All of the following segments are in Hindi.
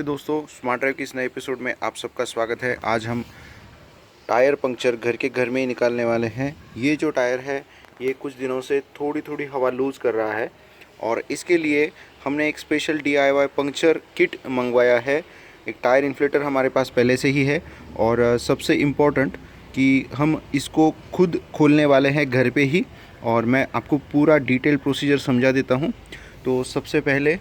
नमस्ते दोस्तों, स्मार्ट ड्राइव के इस नए एपिसोड में आप सबका स्वागत है। आज हम टायर पंक्चर घर में ही निकालने वाले हैं। ये जो टायर है ये कुछ दिनों से थोड़ी थोड़ी हवा लूज़ कर रहा है और इसके लिए हमने एक स्पेशल DIY पंक्चर किट मंगवाया है। एक टायर इन्फ्लेटर हमारे पास पहले से ही है और सबसे इम्पोर्टेंट कि हम इसको खुद खोलने वाले हैं घर पे ही, और मैं आपको पूरा डिटेल प्रोसीजर समझा देता हूँ। तो सबसे पहले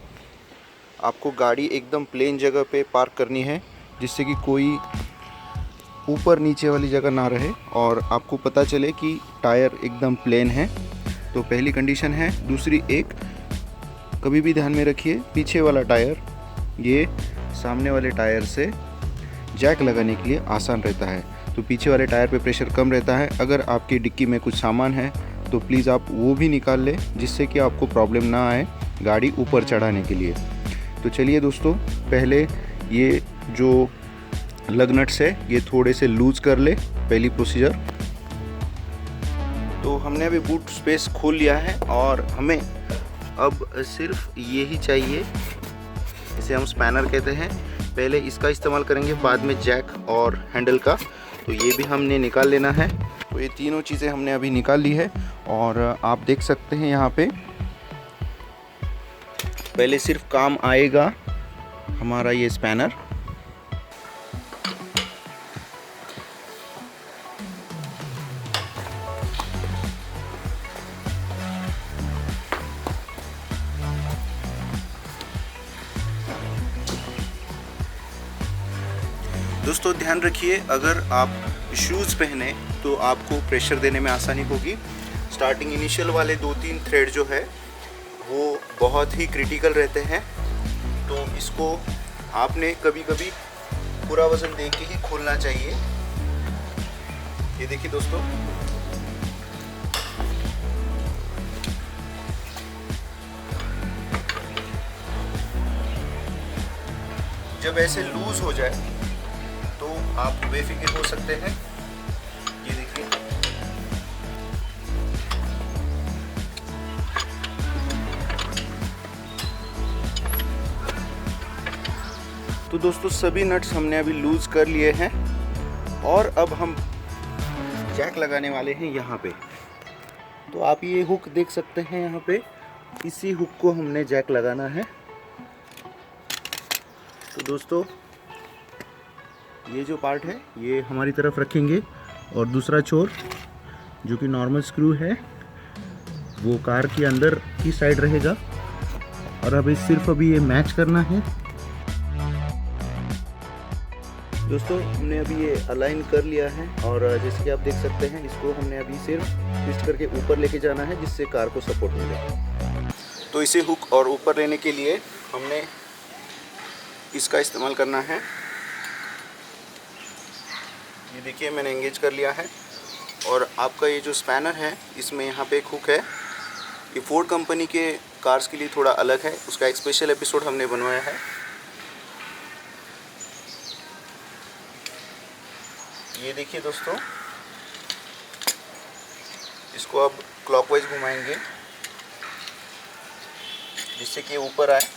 आपको गाड़ी एकदम प्लेन जगह पे पार्क करनी है, जिससे कि कोई ऊपर नीचे वाली जगह ना रहे और आपको पता चले कि टायर एकदम प्लेन है। तो पहली कंडीशन है। दूसरी, एक कभी भी ध्यान में रखिए, पीछे वाला टायर ये सामने वाले टायर से जैक लगाने के लिए आसान रहता है। तो पीछे वाले टायर पे प्रेशर कम रहता है। अगर आपकी डिक्की में कुछ सामान है तो प्लीज़ आप वो भी निकाल लें, जिससे कि आपको प्रॉब्लम ना आए गाड़ी ऊपर चढ़ाने के लिए। तो चलिए दोस्तों, पहले ये जो लग नट्स है ये थोड़े से लूज़ कर ले, पहली प्रोसीजर। तो हमने अभी बूट स्पेस खोल लिया है और हमें अब सिर्फ ये ही चाहिए, इसे हम स्पैनर कहते हैं। पहले इसका इस्तेमाल करेंगे, बाद में जैक और हैंडल का। तो ये भी हमने निकाल लेना है। तो ये तीनों चीज़ें हमने अभी निकाल ली है और आप देख सकते हैं यहाँ पे पहले सिर्फ काम आएगा हमारा ये स्पैनर। दोस्तों ध्यान रखिए, अगर आप शूज़ पहने तो आपको प्रेशर देने में आसानी होगी। स्टार्टिंग इनिशियल वाले 2-3 थ्रेड जो है वो बहुत ही क्रिटिकल रहते हैं, तो इसको आपने कभी कभी पूरा वज़न दे के ही खोलना चाहिए। ये देखिए दोस्तों, जब ऐसे लूज हो जाए तो आप बेफिक्र हो सकते हैं। ये देखिए, तो दोस्तों सभी नट्स हमने अभी लूज कर लिए हैं और अब हम जैक लगाने वाले हैं यहाँ पे। तो आप ये हुक देख सकते हैं यहाँ पे, इसी हुक को हमने जैक लगाना है। तो दोस्तों ये जो पार्ट है ये हमारी तरफ रखेंगे और दूसरा छोर जो कि नॉर्मल स्क्रू है वो कार के अंदर की साइड रहेगा। और अभी सिर्फ अभी ये मैच करना है। दोस्तों हमने अभी ये अलाइन कर लिया है और जैसे कि आप देख सकते हैं इसको हमने अभी सिर्फ ट्विस्ट करके ऊपर लेके जाना है, जिससे कार को सपोर्ट मिले। तो इसे हुक और ऊपर लेने के लिए हमने इसका इस्तेमाल करना है। ये देखिए मैंने एंगेज कर लिया है और आपका ये जो स्पैनर है इसमें यहाँ पे एक हुक है। ये फोर्ड कंपनी के कार्स के लिए थोड़ा अलग है, उसका एक स्पेशल एपिसोड हमने बनवाया है। ये देखिए दोस्तों, इसको अब क्लॉकवाइज घुमाएंगे जिससे कि ऊपर आए।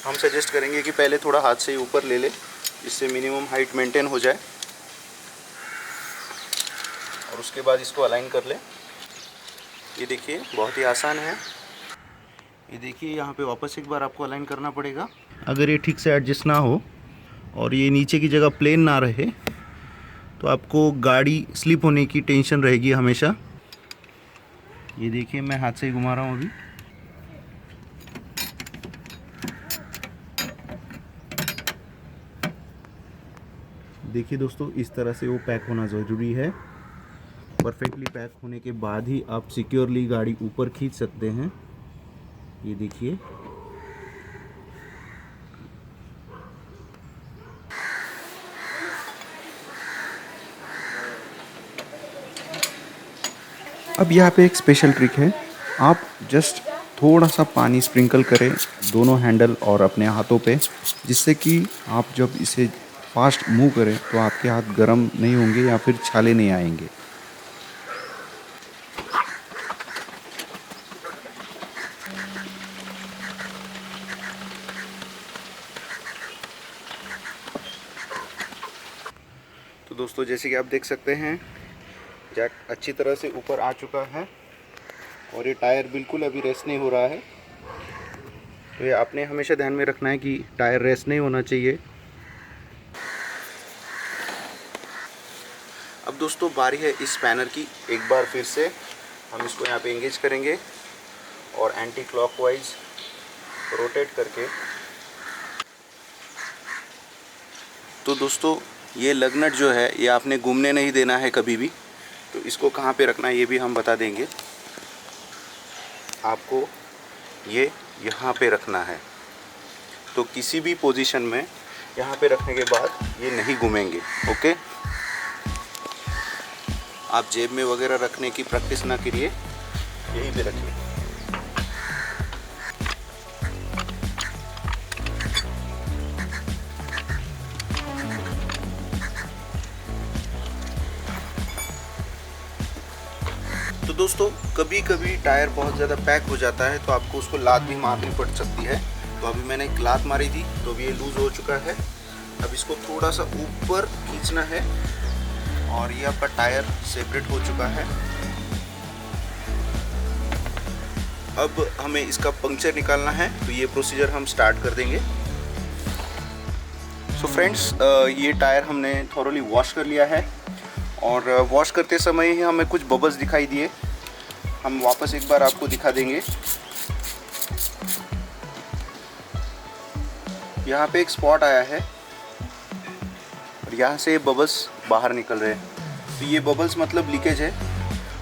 हम सजेस्ट करेंगे कि पहले थोड़ा हाथ से ही ऊपर ले ले, इससे मिनिमम हाइट मेंटेन हो जाए और उसके बाद इसको अलाइन कर ले। ये देखिए बहुत ही आसान है। ये देखिए यहाँ पे वापस एक बार आपको अलाइन करना पड़ेगा। अगर ये ठीक से एडजस्ट ना हो और ये नीचे की जगह प्लेन ना रहे तो आपको गाड़ी स्लिप होने की टेंशन रहेगी हमेशा। ये देखिए मैं हाथ से ही घुमा रहा हूँ अभी। देखिए दोस्तों, इस तरह से वो पैक होना ज़रूरी है। परफेक्टली पैक होने के बाद ही आप सिक्योरली गाड़ी ऊपर खींच सकते हैं। ये देखिए, अब यहाँ पे एक स्पेशल ट्रिक है। आप जस्ट थोड़ा सा पानी स्प्रिंकल करें दोनों हैंडल और अपने हाथों पे, जिससे कि आप जब इसे फास्ट मूव करें तो आपके हाथ गर्म नहीं होंगे या फिर छाले नहीं आएंगे। तो दोस्तों जैसे कि आप देख सकते हैं जैक अच्छी तरह से ऊपर आ चुका है और ये टायर बिल्कुल अभी रेस्ट नहीं हो रहा है। तो ये आपने हमेशा ध्यान में रखना है कि टायर रेस्ट नहीं होना चाहिए। अब दोस्तों बारी है इस स्पैनर की। एक बार फिर से हम इसको यहाँ पे एंगेज करेंगे और एंटी क्लॉकवाइज रोटेट करके। तो दोस्तों ये लग नट जो है ये आपने घूमने नहीं देना है कभी भी। तो इसको कहाँ पे रखना है ये भी हम बता देंगे। आपको ये यहाँ पे रखना है। तो किसी भी पोजीशन में यहाँ पे रखने के बाद ये नहीं घूमेंगे। ओके, आप जेब में वगैरह रखने की प्रैक्टिस ना करिए, यहीं पे रखिए। तो दोस्तों कभी कभी टायर बहुत ज़्यादा पैक हो जाता है तो आपको उसको लात भी मारनी पड़ सकती है। तो अभी मैंने एक लात मारी थी तो अभी ये लूज़ हो चुका है। अब इसको थोड़ा सा ऊपर खींचना है और ये आपका टायर सेपरेट हो चुका है। अब हमें इसका पंक्चर निकालना है तो ये प्रोसीजर हम स्टार्ट कर देंगे। सो फ्रेंड्स ये टायर हमने थॉरोली वॉश कर लिया है और वॉश करते समय ही हमें कुछ बबल्स दिखाई दिए। हम वापस एक बार आपको दिखा देंगे। यहाँ पे एक स्पॉट आया है और यहाँ से बबल्स बाहर निकल रहे हैं। तो ये बबल्स मतलब लीकेज है।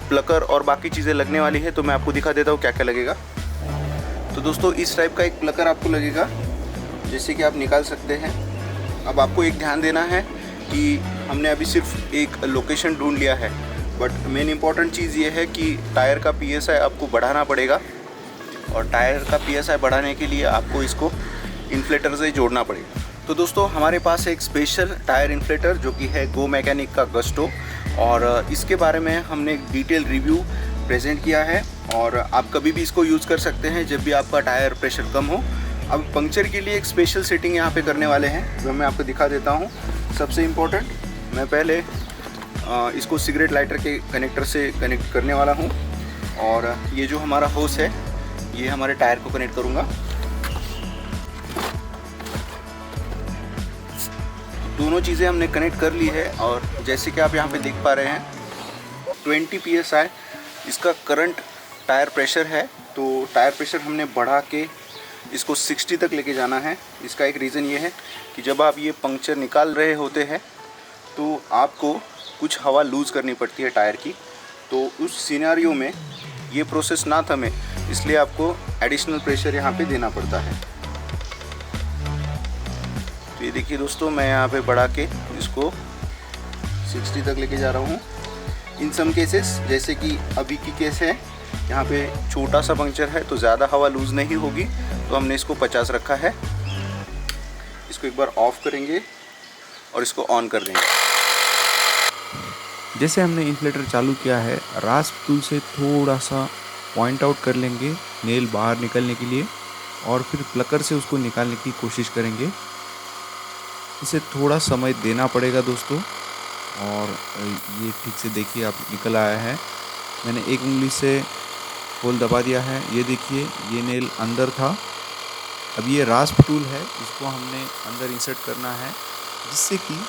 प्लकर और बाकी चीज़ें लगने वाली है तो मैं आपको दिखा देता हूँ क्या क्या लगेगा। तो दोस्तों इस टाइप का एक प्लकर आपको लगेगा, जैसे कि आप निकाल सकते हैं। अब आपको एक ध्यान देना है कि हमने अभी सिर्फ एक लोकेशन ढूंढ लिया है, बट मेन इंपॉर्टेंट चीज़ ये है कि टायर का PSI आपको बढ़ाना पड़ेगा और टायर का PSI बढ़ाने के लिए आपको इसको इन्फ्लेटर से जोड़ना पड़ेगा। तो दोस्तों हमारे पास एक स्पेशल टायर इन्फ्लेटर जो कि है गो मैकेनिक का गस्टो, और इसके बारे में हमने एक डिटेल रिव्यू प्रेजेंट किया है और आप कभी भी इसको यूज़ कर सकते हैं जब भी आपका टायर प्रेशर कम हो। अब पंक्चर के लिए एक स्पेशल सेटिंग यहाँ पे करने वाले हैं जो मैं आपको दिखा देता हूँ। सबसे इम्पोर्टेंट, मैं पहले इसको सिगरेट लाइटर के कनेक्टर से कनेक्ट करने वाला हूँ और ये जो हमारा होस है ये हमारे टायर को कनेक्ट करूँगा। दोनों चीज़ें हमने कनेक्ट कर ली है और जैसे कि आप यहाँ पे देख पा रहे हैं 20 PSI इसका करंट टायर प्रेशर है। तो टायर प्रेशर हमने बढ़ा के इसको 60 तक लेके जाना है। इसका एक रीज़न ये है कि जब आप ये पंक्चर निकाल रहे होते हैं तो आपको कुछ हवा लूज़ करनी पड़ती है टायर की। तो उस सिनेरियो में ये प्रोसेस ना थमे, इसलिए आपको एडिशनल प्रेशर यहाँ पे देना पड़ता है। तो ये देखिए दोस्तों, मैं यहाँ पे बढ़ा के इसको 60 तक लेके जा रहा हूँ। इन सम केसेस जैसे कि अभी की केस है, यहाँ पे छोटा सा पंक्चर है तो ज़्यादा हवा लूज़ नहीं होगी, तो हमने इसको 50 रखा है। इसको एक बार ऑफ करेंगे और इसको ऑन कर देंगे। जैसे हमने इन्फ्लेटर चालू किया है, रास्प टूल से थोड़ा सा पॉइंट आउट कर लेंगे नेल बाहर निकलने के लिए और फिर प्लकर से उसको निकालने की कोशिश करेंगे। इसे थोड़ा समय देना पड़ेगा दोस्तों। और ये ठीक से देखिए आप निकल आया है। मैंने एक उंगली से होल दबा दिया है। ये देखिए ये नेल अंदर था। अब ये रास्प टूल है, इसको हमने अंदर इंसर्ट करना है जिससे कि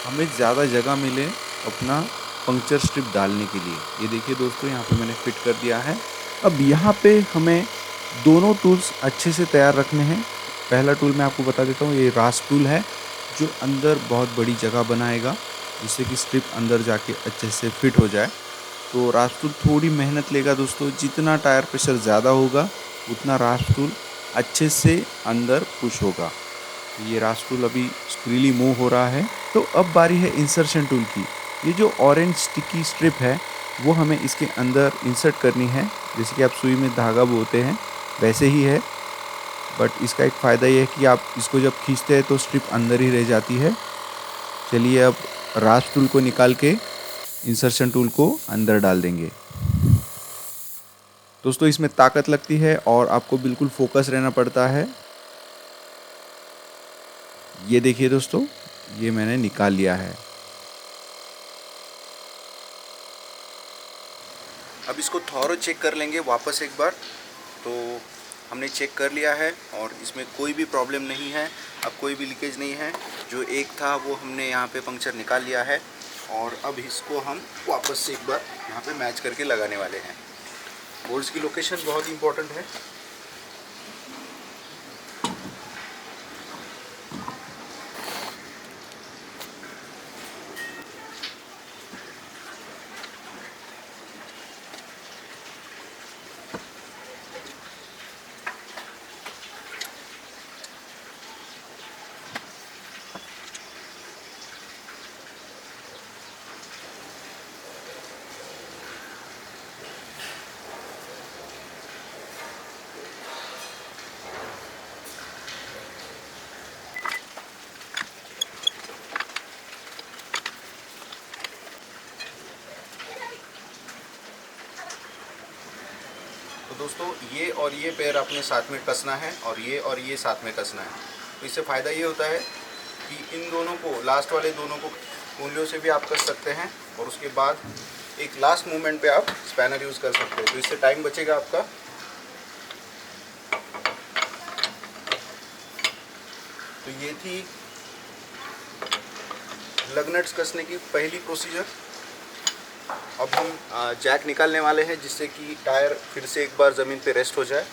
हमें ज़्यादा जगह मिले अपना पंक्चर स्ट्रिप डालने के लिए। ये देखिए दोस्तों, यहाँ पे मैंने फिट कर दिया है। अब यहाँ पे हमें दोनों टूल्स अच्छे से तैयार रखने हैं। पहला टूल मैं आपको बता देता हूँ, ये रास्प टूल है जो अंदर बहुत बड़ी जगह बनाएगा जिससे कि स्ट्रिप अंदर जाके अच्छे से फिट हो जाए। तो रास्प टूल थोड़ी मेहनत लेगा दोस्तों। जितना टायर प्रेशर ज़्यादा होगा उतना रास्प टूल अच्छे से अंदर पुश होगा। ये रास्प टूल अभी फ्रीली मूव हो रहा है। तो अब बारी है इंसर्शन टूल की। ये जो ऑरेंज स्टिकी स्ट्रिप है वो हमें इसके अंदर इंसर्ट करनी है। जैसे कि आप सुई में धागा बोते हैं वैसे ही है, बट इसका एक फ़ायदा ये है कि आप इसको जब खींचते हैं तो स्ट्रिप अंदर ही रह जाती है। चलिए अब रास्प टूल को निकाल के इंसर्शन टूल को अंदर डाल देंगे। दोस्तों इसमें ताकत लगती है और आपको बिल्कुल फोकस रहना पड़ता है। ये देखिए दोस्तों, ये मैंने निकाल लिया है। अब इसको थॉरो चेक कर लेंगे वापस एक बार। तो हमने चेक कर लिया है और इसमें कोई भी प्रॉब्लम नहीं है, अब कोई भी लीकेज नहीं है। जो एक था वो हमने यहाँ पे पंक्चर निकाल लिया है और अब इसको हम वापस से एक बार यहाँ पे मैच करके लगाने वाले हैं। बोल्ट्स की लोकेशन बहुत इंपॉर्टेंट है। तो दोस्तों ये और ये पैर आपने साथ में कसना है और ये साथ में कसना है। तो इससे फ़ायदा ये होता है कि इन दोनों को, लास्ट वाले दोनों को उंगलियों से भी आप कस सकते हैं और उसके बाद एक लास्ट मूवमेंट पे आप स्पैनर यूज़ कर सकते हैं। तो इससे टाइम बचेगा आपका। तो ये थी लग नट्स कसने की पहली प्रोसीजर। अब हम जैक निकालने वाले हैं जिससे कि टायर फिर से एक बार ज़मीन पे रेस्ट हो जाए।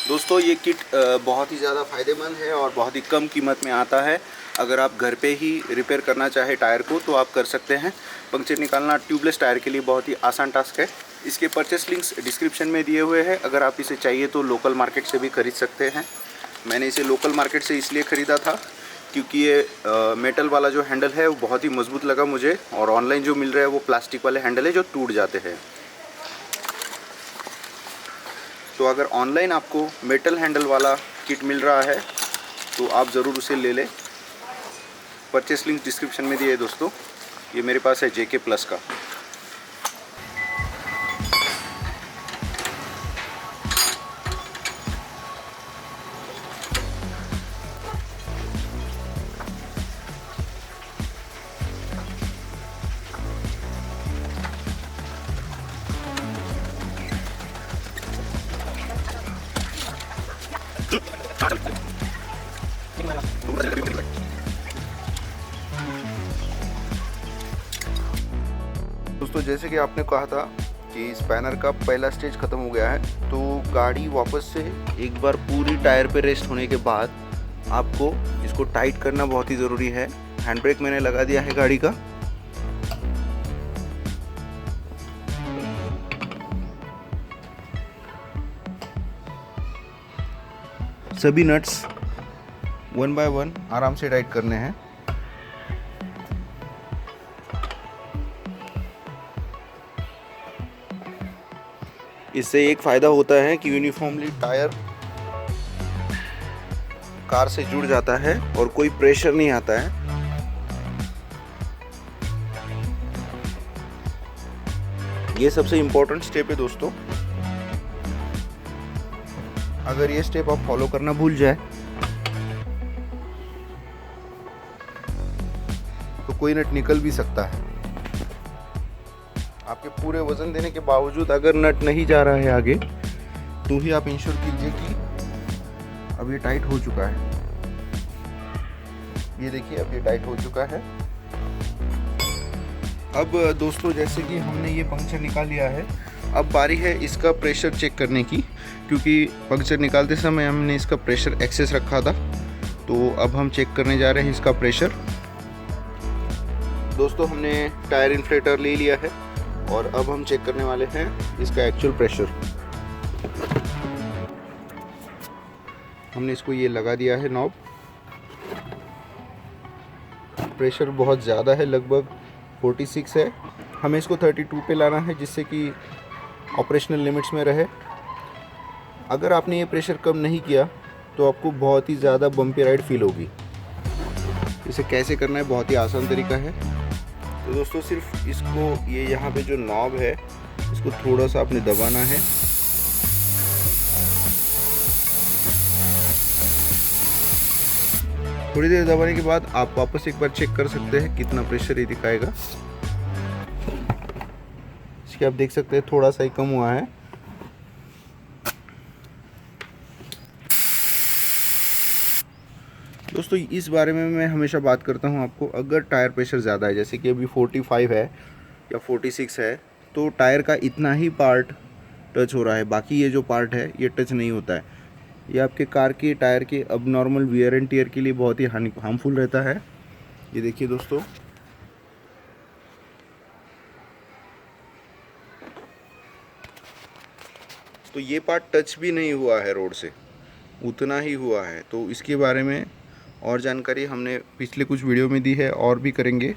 दोस्तों ये किट बहुत ही ज़्यादा फ़ायदेमंद है और बहुत ही कम कीमत में आता है। अगर आप घर पे ही रिपेयर करना चाहे टायर को तो आप कर सकते हैं। पंक्चर निकालना ट्यूबलेस टायर के लिए बहुत ही आसान टास्क है। इसके परचेस लिंक्स डिस्क्रिप्शन में दिए हुए हैं। अगर आप इसे चाहिए तो लोकल मार्केट से भी खरीद सकते हैं। मैंने इसे लोकल मार्केट से इसलिए ख़रीदा था क्योंकि ये मेटल वाला जो हैंडल है वो बहुत ही मज़बूत लगा मुझे, और ऑनलाइन जो मिल रहा है वो प्लास्टिक वाले हैंडल है जो टूट जाते हैं। तो अगर ऑनलाइन आपको मेटल हैंडल वाला किट मिल रहा है तो आप ज़रूर उसे ले लें। परचेस लिंक डिस्क्रिप्शन में दिए है दोस्तों। ये मेरे पास है JK प्लस का। दोस्तों जैसे कि आपने कहा था कि स्पैनर का पहला स्टेज ख़त्म हो गया है, तो गाड़ी वापस से एक बार पूरी टायर पे रेस्ट होने के बाद आपको इसको टाइट करना बहुत ही ज़रूरी है। हैंड ब्रेक मैंने लगा दिया है गाड़ी का। सभी नट्स 1 बाय 1 आराम से टाइट करने हैं। इससे एक फ़ायदा होता है कि यूनिफॉर्मली टायर कार से जुड़ जाता है और कोई प्रेशर नहीं आता है। ये सबसे इम्पोर्टेंट स्टेप है दोस्तों। अगर ये स्टेप आप फॉलो करना भूल जाए तो कोई नट निकल भी सकता है। आपके पूरे वजन देने के बावजूद अगर नट नहीं जा रहा है आगे तो ही आप इंश्योर कीजिए कि अब ये टाइट हो चुका है। ये देखिए अब ये टाइट हो चुका है। अब दोस्तों जैसे कि हमने ये पंक्चर निकाल लिया है, अब बारी है इसका प्रेशर चेक करने की, क्योंकि पंक्चर निकालते समय हमने इसका प्रेशर एक्सेस रखा था। तो अब हम चेक करने जा रहे हैं इसका प्रेशर। दोस्तों हमने टायर इन्फ्लेटर ले लिया है और अब हम चेक करने वाले हैं इसका एक्चुअल प्रेशर। हमने इसको ये लगा दिया है नॉब। प्रेशर बहुत ज़्यादा है, लगभग 46 है। हमें इसको 32 पे लाना है जिससे कि ऑपरेशनल लिमिट्स में रहे। अगर आपने ये प्रेशर कम नहीं किया तो आपको बहुत ही ज़्यादा बम्पी राइड फील होगी। इसे कैसे करना है, बहुत ही आसान तरीका है। तो दोस्तों सिर्फ इसको ये यहाँ पे जो नॉब है इसको थोड़ा सा आपने दबाना है। थोड़ी देर दबाने के बाद आप वापस एक बार चेक कर सकते हैं कितना प्रेशर ये दिखाएगा। इसके आप देख सकते हैं थोड़ा सा ही कम हुआ है। दोस्तों इस बारे में मैं हमेशा बात करता हूं आपको, अगर टायर प्रेशर ज़्यादा है, जैसे कि अभी 45 है या 46 है, तो टायर का इतना ही पार्ट टच हो रहा है, बाकी ये जो पार्ट है ये टच नहीं होता है। ये आपके कार के टायर के अब नॉर्मल वियर एंड टियर के लिए बहुत ही हार्मफुल रहता है। ये देखिए दोस्तों, तो ये पार्ट टच भी नहीं हुआ है रोड से, उतना ही हुआ है। तो इसके बारे में और जानकारी हमने पिछले कुछ वीडियो में दी है और भी करेंगे।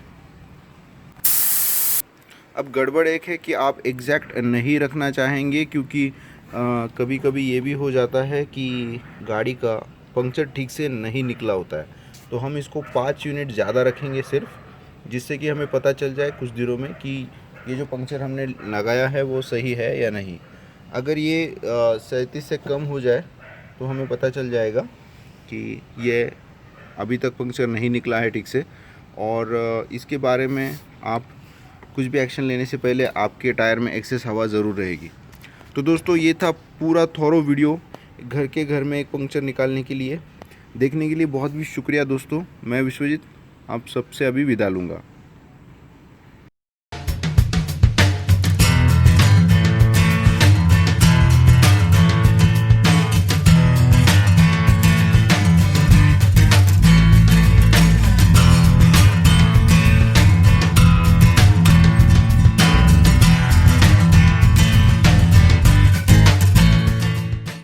अब गड़बड़ एक है कि आप एग्जैक्ट नहीं रखना चाहेंगे, क्योंकि कभी कभी ये भी हो जाता है कि गाड़ी का पंक्चर ठीक से नहीं निकला होता है। तो हम इसको 5 यूनिट ज़्यादा रखेंगे सिर्फ, जिससे कि हमें पता चल जाए कुछ दिनों में कि ये जो पंक्चर हमने लगाया है वो सही है या नहीं। अगर ये 37 से कम हो जाए तो हमें पता चल जाएगा कि ये अभी तक पंक्चर नहीं निकला है ठीक से। और इसके बारे में आप कुछ भी एक्शन लेने से पहले आपके टायर में एक्सेस हवा ज़रूर रहेगी। तो दोस्तों ये था पूरा थॉरो वीडियो घर में एक पंक्चर निकालने के लिए। देखने के लिए बहुत भी शुक्रिया दोस्तों। मैं विश्वजीत आप सबसे अभी विदा लूँगा।